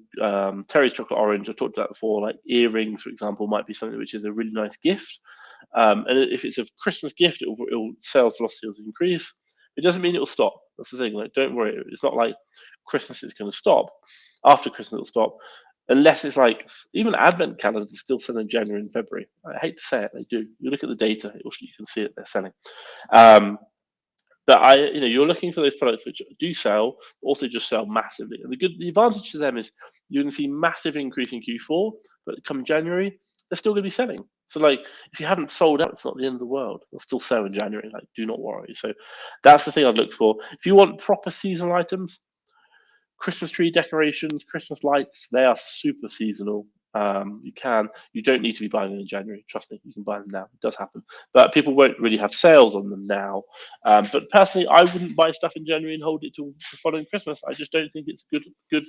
S1: Terry's chocolate orange. I talked about that before. Like earrings, for example, might be something which is a really nice gift. And if it's a Christmas gift, it'll sales velocity will increase. It doesn't mean it'll stop. That's the thing. Like, don't worry. It's not like Christmas is going to stop. After Christmas, it'll stop. Unless it's like even Advent calendars are still selling in January and February. I hate to say it, they do. You look at the data, you can see it. They're selling. But you're looking for those products which do sell, also just sell massively. And the advantage to them is you're going to see massive increase in Q4, but come January, they're still going to be selling. So like, if you haven't sold out, it's not the end of the world. They'll still sell in January. Like, do not worry. So that's the thing I'd look for. If you want proper seasonal items, Christmas tree decorations, Christmas lights, they are super seasonal. You don't need to be buying them in January. Trust me, you can buy them now. It does happen, but people won't really have sales on them now. But personally, I wouldn't buy stuff in January and hold it till the following Christmas. I just don't think it's a good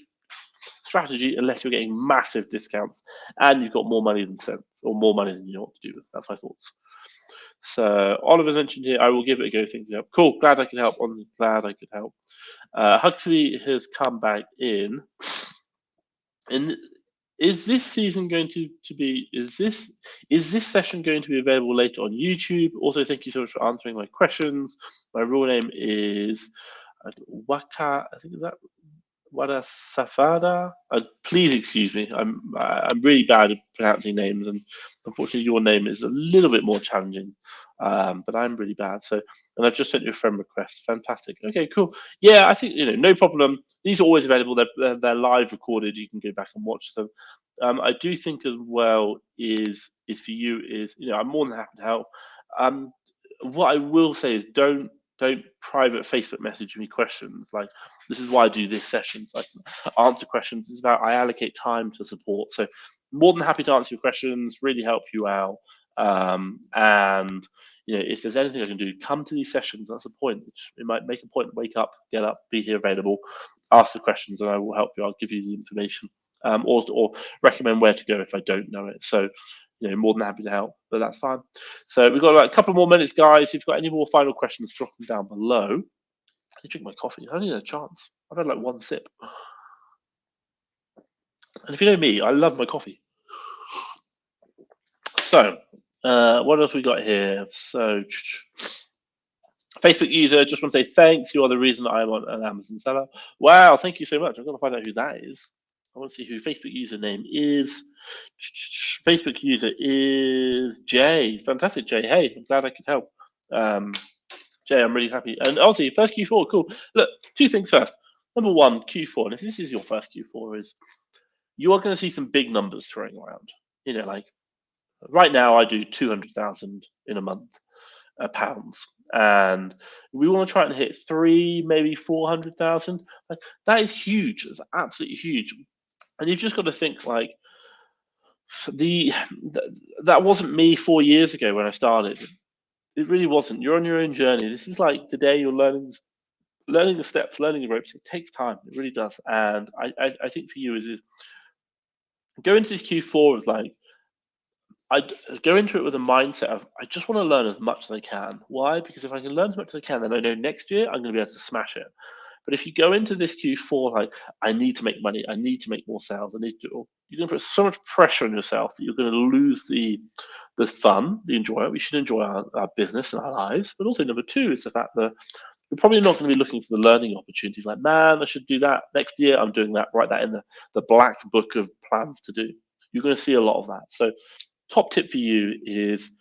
S1: strategy unless you're getting massive discounts and you've got more money than sense or more money than you know what to do with. That's my thoughts. So Oliver mentioned here, I will give it a go. Things up. Cool. Glad I could help. I'm glad I could help. Huxley has come back in. And is this season going to be? Is this session going to be available later on YouTube? Also, thank you so much for answering my questions. My real name is Waka. I think is that Wada Safada. Please excuse me. I'm really bad at pronouncing names, and unfortunately, your name is a little bit more challenging. But I'm really bad. So, and I've just sent you a friend request. Fantastic. Okay, cool. Yeah, I think no problem. These are always available. They're live recorded. You can go back and watch them. I do think as well is for you is I'm more than happy to help. What I will say is don't private Facebook message me questions. Like, this is why I do this session. Like, answer questions. It's about I allocate time to support. So more than happy to answer your questions, really help you out. And if there's anything I can do, come to these sessions. That's the point. It might make a point. Wake up, get up, be here available, ask the questions, and I will help you. I'll give you the information, or recommend where to go if I don't know it. So more than happy to help, but that's fine. So we've got like a couple more minutes, guys. If you've got any more final questions, drop them down below. I need to drink my coffee. I only had a chance. I've had like one sip. And if you know me, I love my coffee. So, what else we got here? So, Facebook user, just want to say thanks. You are the reason I'm on an Amazon seller. Wow, thank you so much. I'm going to find out who that is. I want to see who Facebook username is. Facebook user is Jay. Fantastic, Jay. Hey, I'm glad I could help. Jay, I'm really happy. And obviously, first Q4, cool. Look, two things first. Number one, Q4, and if this is your first Q4, is you are going to see some big numbers throwing around. Like right now, I do 200,000 in a month, pounds, and we want to try and hit 3, maybe 400,000. Like, that is huge. It's absolutely huge. And you've just got to think like that wasn't me 4 years ago when I started. It really wasn't. You're on your own journey. This is like today you're learning the steps, learning the ropes. It takes time. It really does. And I think for you is go into this Q4 with like I go into it with a mindset of I just want to learn as much as I can. Why? Because if I can learn as much as I can, then I know next year I'm going to be able to smash it. But if you go into this Q4 like I need to make money, I need to make more sales, I need to, you're going to put so much pressure on yourself that you're going to lose the fun, the enjoyment. We should enjoy our business and our lives. But also number two is the fact that you're probably not going to be looking for the learning opportunities. Like, man, I should do that next year. I'm doing that. Write that in the black book of plans to do. You're going to see a lot of that. So top tip for you is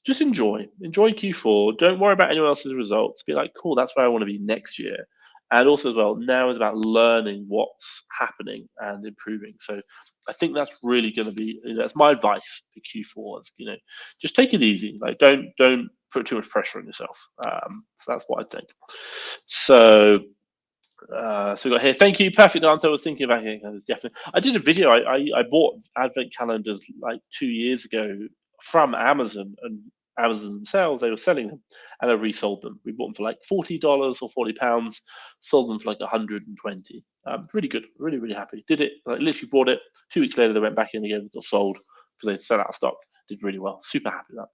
S1: just enjoy Q4. Don't worry about anyone else's results. Be like, cool, that's where I want to be next year. And also as well, now is about learning what's happening and improving. So I think that's really going to be, that's my advice for Q4 is, just take it easy. Like, don't put too much pressure on yourself. So that's what I think. So we got here. Thank you. Perfect answer. I was thinking about it. Definitely. I did a video. I bought advent calendars like 2 years ago from Amazon, and Amazon themselves, they were selling them, and I resold them. We bought them for like $40 or £40, sold them for like 120. Really good. Really, really happy. Did it. Like, literally bought it. 2 weeks later, they went back in again, got sold because they sell out of stock. Did really well. Super happy with that.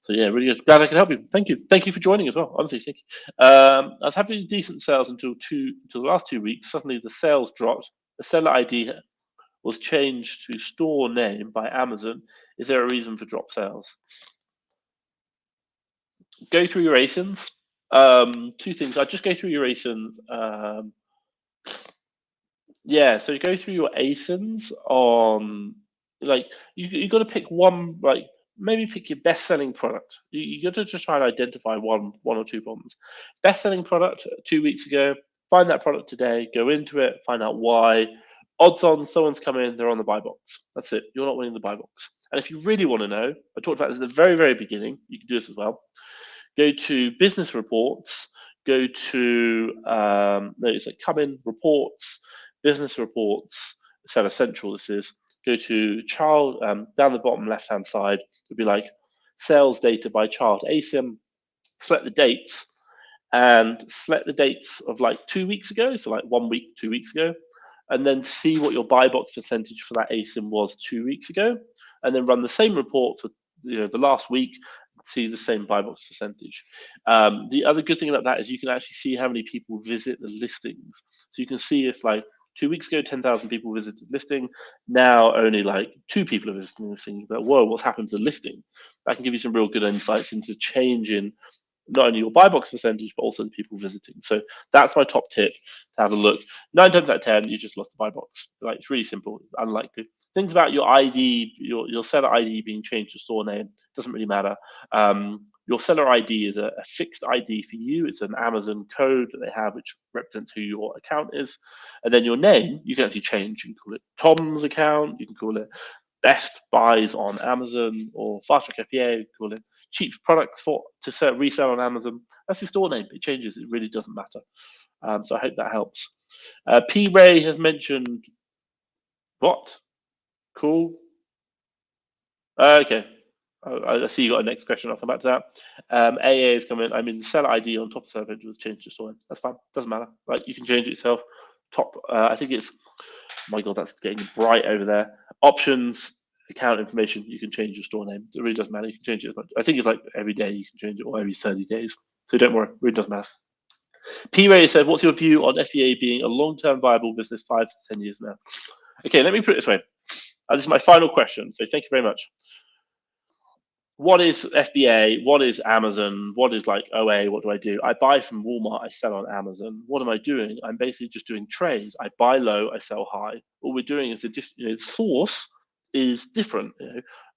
S1: So yeah, really good. Glad I can help you. Thank you. Thank you for joining as well. Honestly, thank you. I was having decent sales until the last 2 weeks. Suddenly the sales dropped. The seller ID was changed to store name by Amazon. Is there a reason for drop sales? Go through your ASINs. Two things. I just go through your ASINs. Yeah, so you go through your ASINs on like you got to pick one, like maybe pick your best-selling product. You got to just try and identify one or two problems. Best-selling product 2 weeks ago, find that product today, go into it, find out why. Odds on someone's come in, they're on the buy box. That's it. You're not winning the buy box. And if you really want to know, I talked about this at the very, very beginning. You can do this as well. Go to business reports, go to, it's like come in reports, business reports, Seller Central this is. Go to child, down the bottom left-hand side, it'll be like sales data by child ASIN, select the dates, and select the dates of like 2 weeks ago, so like 1 week, 2 weeks ago, and then see what your buy box percentage for that ASIN was 2 weeks ago, and then run the same report for the last week, see the same buy box percentage. The other good thing about that is you can actually see how many people visit the listings. So you can see if like 2 weeks ago, 10,000 people visited the listing. Now only like 2 people are visiting the listing. But whoa, what's happened to the listing? That can give you some real good insights into change in not only your buy box percentage, but also the people visiting. So that's my top tip to have a look. 9 times out of 10, you just lost the buy box. Like it's really simple, unlikely. Things about your ID, your seller ID being changed to store name doesn't really matter. Your seller ID is a fixed ID for you. It's an Amazon code that they have, which represents who your account is. And then your name, you can actually change. You can call it Tom's account. You can call it Best Buys on Amazon or Fast Track FBA. You can call it cheap products to resell on Amazon. That's your store name. It changes. It really doesn't matter. So I hope that helps. P. Ray has mentioned what? Cool. Okay. I see you got a next question. I'll come back to that. AA is coming. I mean, the seller ID on top of seller page was changed to store name. That's fine. Doesn't matter. Like you can change it yourself. Top. I think it's. Oh my God, that's getting bright over there. Options, account information. You can change your store name. It really doesn't matter. You can change it as much. I think it's like every day you can change it, or every 30 days. So don't worry. It really doesn't matter. P. Ray said, "What's your view on FBA being a long-term viable business 5 to 10 years now?" Okay, let me put it this way. This is my final question. So thank you very much. What is FBA? What is Amazon? What is like OA? What do I do? I buy from Walmart, I sell on Amazon. What am I doing? I'm basically just doing trades. I buy low, I sell high. All we're doing is the source is different.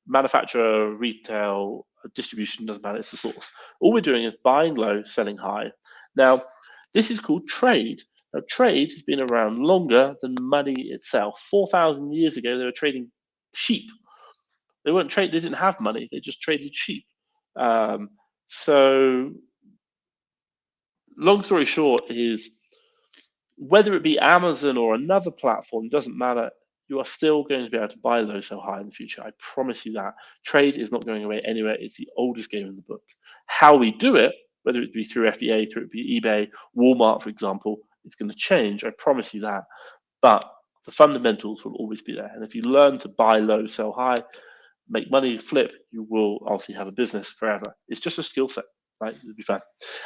S1: Manufacturer, retail, distribution doesn't matter. It's the source. All we're doing is buying low, selling high. Now, this is called trade. Now, trade has been around longer than money itself. 4,000 years ago, they were trading sheep. They weren't trade. They didn't have money. They just traded sheep. So, long story short is whether it be Amazon or another platform, doesn't matter. You are still going to be able to buy low, sell high in the future. I promise you that. Trade is not going away anywhere. It's the oldest game in the book. How we do it, whether it be through FBA, through it be eBay, Walmart, for example, it's going to change. I promise you that. But the fundamentals will always be there. And if you learn to buy low, sell high, make money, flip, you will obviously have a business forever. It's just a skill set, right? It'll be fun.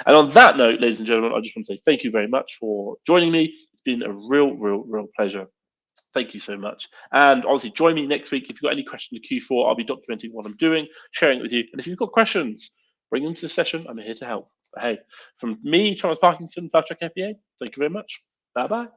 S1: And on that note, ladies and gentlemen, I just want to say thank you very much for joining me. It's been a real pleasure. Thank you so much. And obviously, join me next week. If you've got any questions to Q4, I'll be documenting what I'm doing, sharing it with you. And if you've got questions, bring them to the session. I'm here to help. But hey, from me, Thomas Parkinson, Fast Track FBA, thank you very much. Bye-bye.